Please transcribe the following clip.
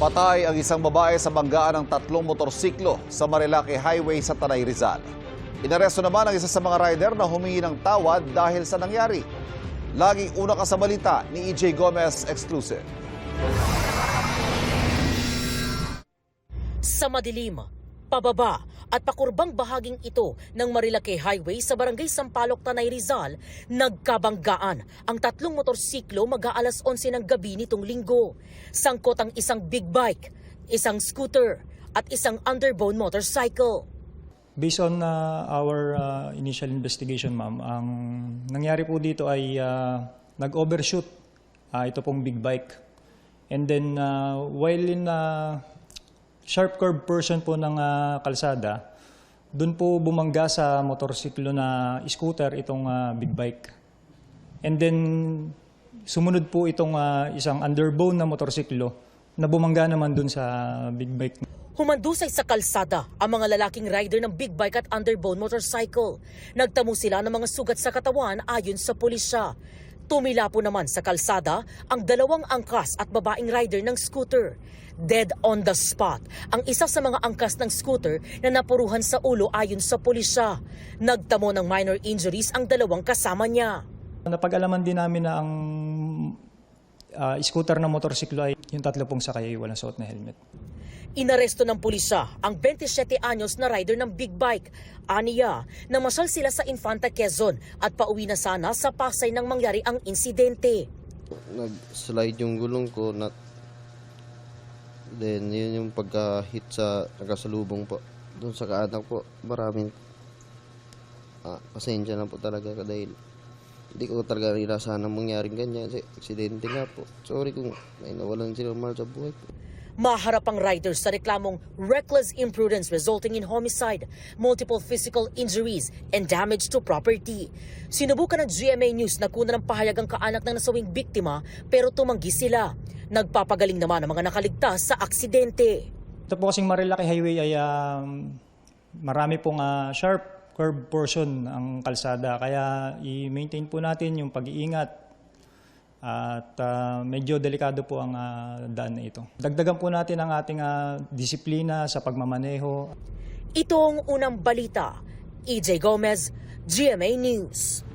Patay ang isang babae sa banggaan ng 3 motorsiklo sa Marilake Highway sa Tanay Rizal. Inaresto naman ang isa sa mga rider na humingi ng tawad dahil sa nangyari. Laging una ka sa balita ni EJ Gomez Exclusive. Sa madilim, pababa at pakurbang bahaging ito ng Marilake Highway sa Barangay Sampaloc, Tanay Rizal, nagkabanggaan ang 3 motorsiklo mag-aalas 11 ng gabi nitong linggo. Sangkot ang isang big bike, isang scooter at isang underbone motorcycle. Based on our initial investigation, ma'am, ang nangyari po dito ay nag-overshoot ito pong big bike. And then while in sharp curve portion po ng kalsada, doon po bumangga sa motorsiklo na scooter itong big bike. And then sumunod po itong isang underbone na motorsiklo na bumangga naman doon sa big bike. Humandusay sa kalsada ang mga lalaking rider ng big bike at underbone motorcycle. Nagtamo sila ng mga sugat sa katawan ayon sa pulisya. Tumila po naman sa kalsada ang 2 angkas at babaeng rider ng scooter. Dead on the spot ang isa sa mga angkas ng scooter na napuruhan sa ulo ayon sa pulisya. Nagtamo ng minor injuries ang 2 kasama niya. Napag-alaman din namin na ang scooter na motorsiklo ay yung 3 pong sakay ay walang suot na helmet. Inaresto ng pulisya ang 27 anyos na rider ng big bike. Aniya, namasyal sila sa Infanta, Quezon at pauwi na sana sa Pasay nang mangyari ang insidente. Nag-slide yung gulong ko, then yun yung pagka-hit sa nakasalubong po. Doon sa kaanak po, maraming pasensya na po talaga dahil hindi ko talaga inasahan na mangyaring ganyan. Kasi aksidente nga po. Sorry kung may nawalan silang mahal sa buhay po. Maharap ang riders sa reklamong reckless imprudence resulting in homicide, multiple physical injuries, and damage to property. Sinubukan ng GMA News na kunan ng pahayag ang kaanak ng nasawing biktima pero tumanggi sila. Nagpapagaling naman ang mga nakaligtas sa aksidente. Ito po kasing Marilake Highway ay marami pong sharp curve portion ang kalsada. Kaya i-maintain po natin yung pag-iingat. At medyo delikado po ang daan na ito. Dagdagan po natin ang ating disiplina sa pagmamaneho. Ito ang unang balita. EJ Gomez, GMA News.